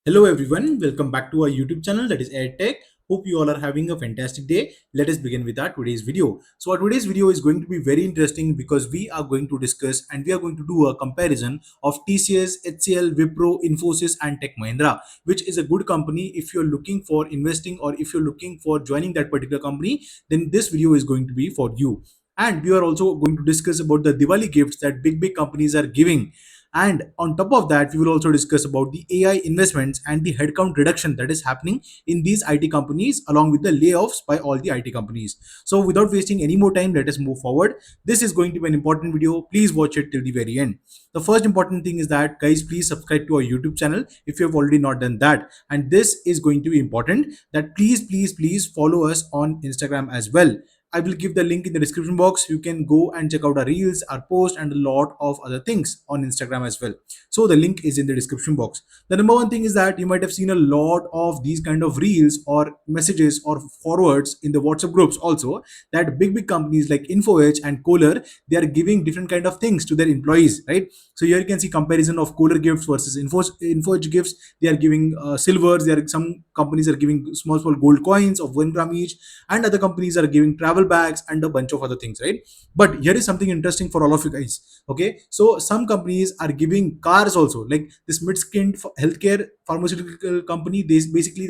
Hello everyone, welcome back to our YouTube channel that is EdTech. Hope you all are having a fantastic day. Let us begin with our today's video. So our today's video is going to be very interesting because we are going to discuss and we are going to do a comparison of TCS, HCL, Wipro, Infosys and Tech Mahindra, which is a good company. If you're looking for investing or if you're looking for joining that particular company, then this video is going to be for you. And we are also going to discuss about the Diwali gifts that big companies are giving, and on top of that, we will also discuss about the AI investments and the headcount reduction that is happening in these IT companies, along with the layoffs by all the IT companies. So, without wasting any more time, let us move forward. This is going to be an important video. Please watch it till the very end. The first important thing is that, guys, please subscribe to our YouTube channel if you have already not done that. And this is going to be important that please follow us on Instagram as well. I will give the link in the description box. You can go and check out our reels, our post, and a lot of other things on Instagram as well. So the link is in the description box. The number one thing is that you might have seen a lot of these kind of reels or messages or forwards in the WhatsApp groups also, that big companies like InfoH and Kohler, they are giving different kind of things to their employees, right? So here you can see comparison of Kohler gifts versus InfoH gifts. They are giving silvers. There are some companies are giving small gold coins of 1 gram each, and other companies are giving travel bags and a bunch of other things, right? But here is something interesting for all of you guys. Okay, so some companies are giving cars also, like this mid-skinned healthcare pharmaceutical company. They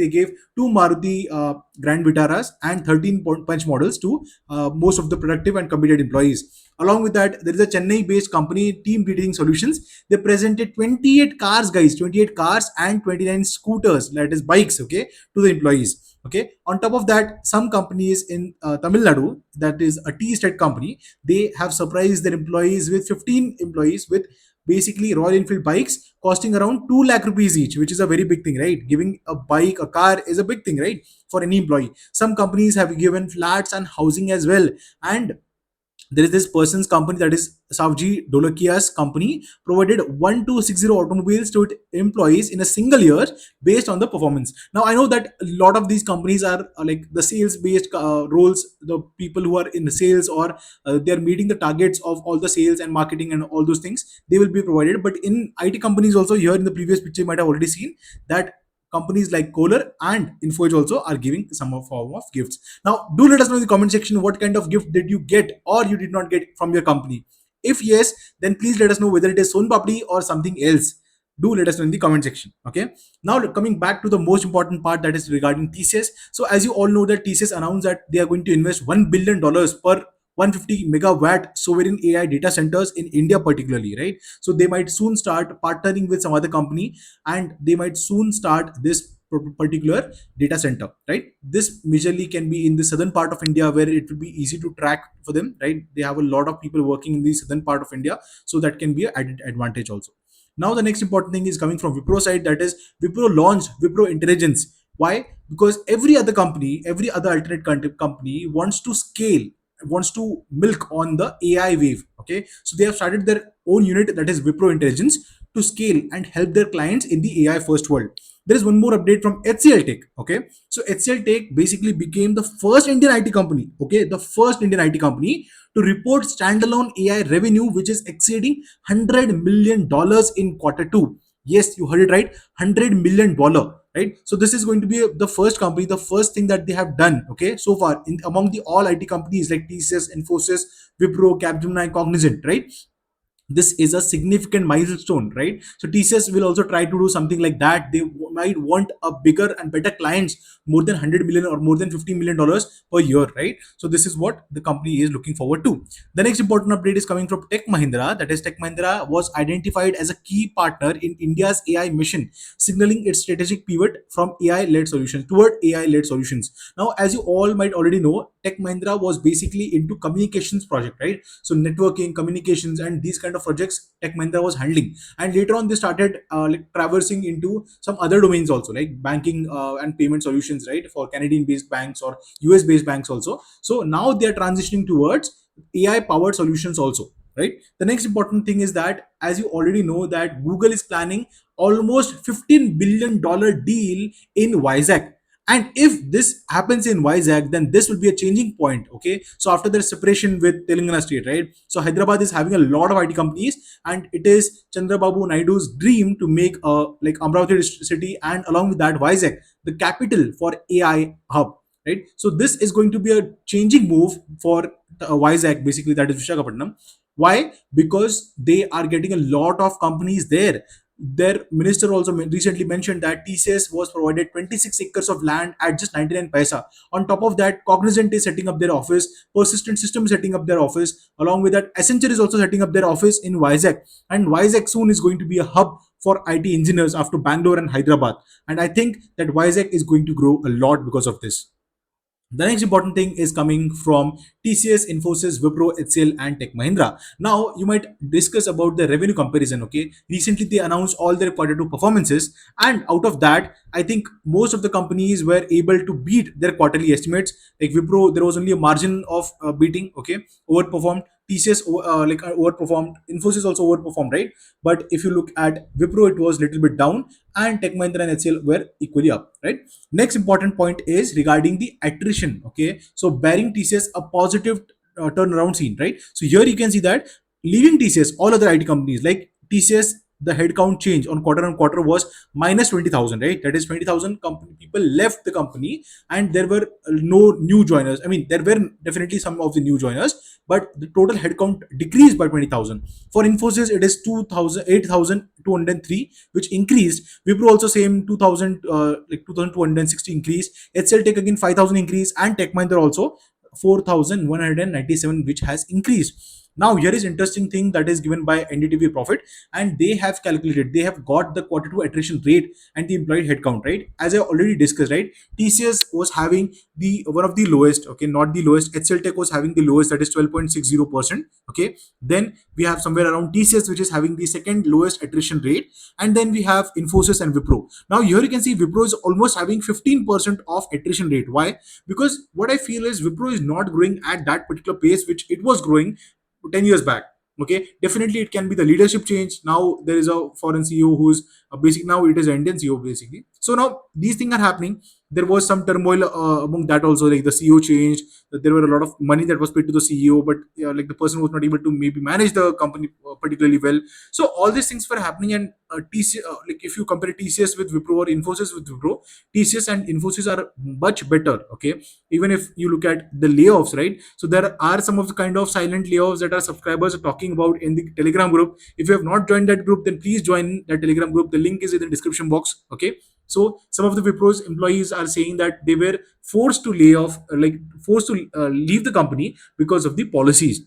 gave two Maruti Grand Vitaras and 13 punch models to most of the productive and committed employees. Along with that, there is a Chennai based company, Team Leading Solutions. They presented 28 cars, guys, 28 cars and 29 scooters, that is bikes, okay, to the employees. Okay, on top of that, some companies in Tamil Nadu, that is a tea estate company, they have surprised their employees with 15 employees with basically Royal Enfield bikes costing around 2 lakh rupees each, which is a very big thing, right? Giving a bike, a car is a big thing, right, for any employee. Some companies have given flats and housing as well. And there is this person's company, that is Savji Dolokia's company, provided 1260 automobiles to its employees in a single year based on the performance. Now I know that a lot of these companies are like the sales based roles, the people who are in the sales, or they are meeting the targets of all the sales and marketing and all those things, they will be provided. But in IT companies also, here in the previous picture you might have already seen that companies like Kohler and Infosys also are giving some form of gifts. Now, do let us know in the comment section what kind of gift did you get or you did not get from your company. If yes, then please let us know whether it is Son Papdi or something else. Do let us know in the comment section. Okay. Now coming back to the most important part, that is regarding TCS. So as you all know that TCS announced that they are going to invest $1 billion per 150 megawatt sovereign AI data centers in India particularly, right? So they might soon start partnering with some other company, and they might soon start this particular data center, right? This majorly can be in the southern part of India, where it will be easy to track for them, right? They have a lot of people working in the southern part of India, so that can be an added advantage also. Now the next important thing is coming from Wipro side, that is Wipro launched Wipro Intelligence. Why? Because every other company, every other alternate company wants to scale, wants to milk on the AI wave. Okay, so they have started their own unit, that is Wipro Intelligence, to scale and help their clients in the AI first world. There is one more update from HCL Tech. Okay, so HCL Tech basically became the first Indian IT company. Okay, the first Indian IT company to report standalone AI revenue, which is exceeding $100 million in quarter 2. Yes, you heard it right, $100 million, right? So this is going to be the first company, the first thing that they have done, okay, so far in among the all IT companies like TCS, Infosys, Wipro, Capgemini, Cognizant, right? This is a significant milestone, right? So TCS will also try to do something like that. They might want a bigger and better clients, more than 100 million or more than $50 million per year, right? So this is what the company is looking forward to. The next important update is coming from Tech Mahindra, that is Tech Mahindra was identified as a key partner in India's AI mission, signaling its strategic pivot from AI led solutions toward AI led solutions. Now as you all might already know, Tech Mahindra was basically into communications project, right? So networking, communications, and these kind of projects Tech Mahindra was handling. And later on, they started like traversing into some other domains also, like banking and payment solutions, right, for Canadian-based banks or US-based banks also. So now they are transitioning towards AI-powered solutions also, right? The next important thing is that, as you already know, that Google is planning almost $15 billion deal in Vizag. And if this happens in Vizag, then this will be a changing point. Okay, so after the separation with Telangana state, right? So Hyderabad is having a lot of IT companies, and it is Chandrababu Naidu's dream to make a like Amravati city, and along with that, Vizag, the capital for AI hub. Right, so this is going to be a changing move for Vizag, basically that is Visakhapatnam. Why? Because they are getting a lot of companies there. Their minister also recently mentioned that TCS was provided 26 acres of land at just 99 paisa. On top of that, Cognizant is setting up their office, Persistent System is setting up their office. Along with that, Accenture is also setting up their office in Vizag. And Vizag soon is going to be a hub for IT engineers after Bangalore and Hyderabad. And I think that Vizag is going to grow a lot because of this. The next important thing is coming from TCS, Infosys, Wipro, HCL, and Tech Mahindra. Now, you might discuss about the revenue comparison. Okay, recently they announced all their quarter two performances, and out of that, I think most of the companies were able to beat their quarterly estimates. Like Wipro, there was only a margin of beating. Okay, overperformed. TCS overperformed. Infosys also overperformed, right? But if you look at Wipro, it was little bit down, and Tech Mahindra and HCL were equally up, right? Next important point is regarding the attrition. Okay, so bearing TCS a positive turnaround scene, right? So here you can see that leaving TCS, all other IT companies like TCS, the headcount change on quarter was minus 20,000, right? That is 20,000 company people left the company, and there were no new joiners. I mean, there were definitely some of the new joiners, but the total headcount decreased by 20,000. For Infosys, it is 8,203, which increased. Wipro also same 2,000, 2,260 increase. HCL Tech again 5,000 increase, and Tech Mahindra also 4,197, which has increased. Now here is interesting thing that is given by NDTV Profit, and they have calculated, they have got the quarter two attrition rate and the employee headcount, right? As I already discussed, right? TCS was having the one of the lowest, okay, not the lowest. HCL Tech was having the lowest, that is 12.60%. Okay, then we have somewhere around TCS, which is having the second lowest attrition rate, and then we have Infosys and Wipro. Now here you can see Wipro is almost having 15% of attrition rate. Why? Because what I feel is Wipro is not growing at that particular pace which it was growing 10 years back. Okay, definitely it can be the leadership change. Now there is a foreign CEO who's basic, now it is an Indian CEO basically. So now these things are happening. There was some turmoil among that also, like the CEO changed, that there were a lot of money that was paid to the CEO, but like the person was not able to maybe manage the company particularly well. So all these things were happening, and like if you compare TCS with Wipro or Infosys with Wipro, TCS and Infosys are much better. Okay, even if you look at the layoffs, right? So there are some of the kind of silent layoffs that our subscribers are talking about in the Telegram group. If you have not joined that group, then please join that Telegram group. The link is in the description box. Okay, so some of the Wipro's employees are saying that they were forced to lay off, like forced to leave the company because of the policies.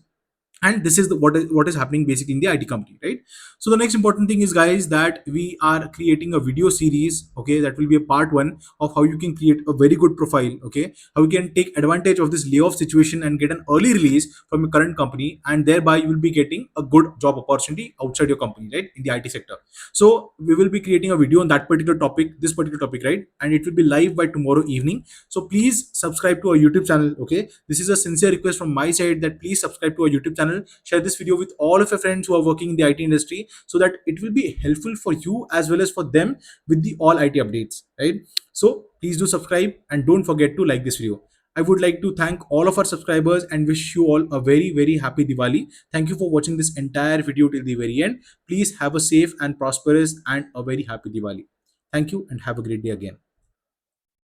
And this is what is happening basically in the IT company, right? So the next important thing is, guys, that we are creating a video series. Okay, that will be a part one of how you can create a very good profile. Okay, how you can take advantage of this layoff situation and get an early release from your current company, and thereby you will be getting a good job opportunity outside your company, right, in the IT sector. So we will be creating a video on that particular topic, this particular topic, right? And it will be live by tomorrow evening. So please subscribe to our YouTube channel. Okay, this is a sincere request from my side that please subscribe to our YouTube channel. Share this video with all of your friends who are working in the IT industry, so that it will be helpful for you as well as for them with the all IT updates, right? So please do subscribe, and don't forget to like this video. I would like to thank all of our subscribers and wish you all a very, very happy Diwali. Thank you for watching this entire video till the very end. Please have a safe and prosperous and a very happy Diwali. Thank you and have a great day again.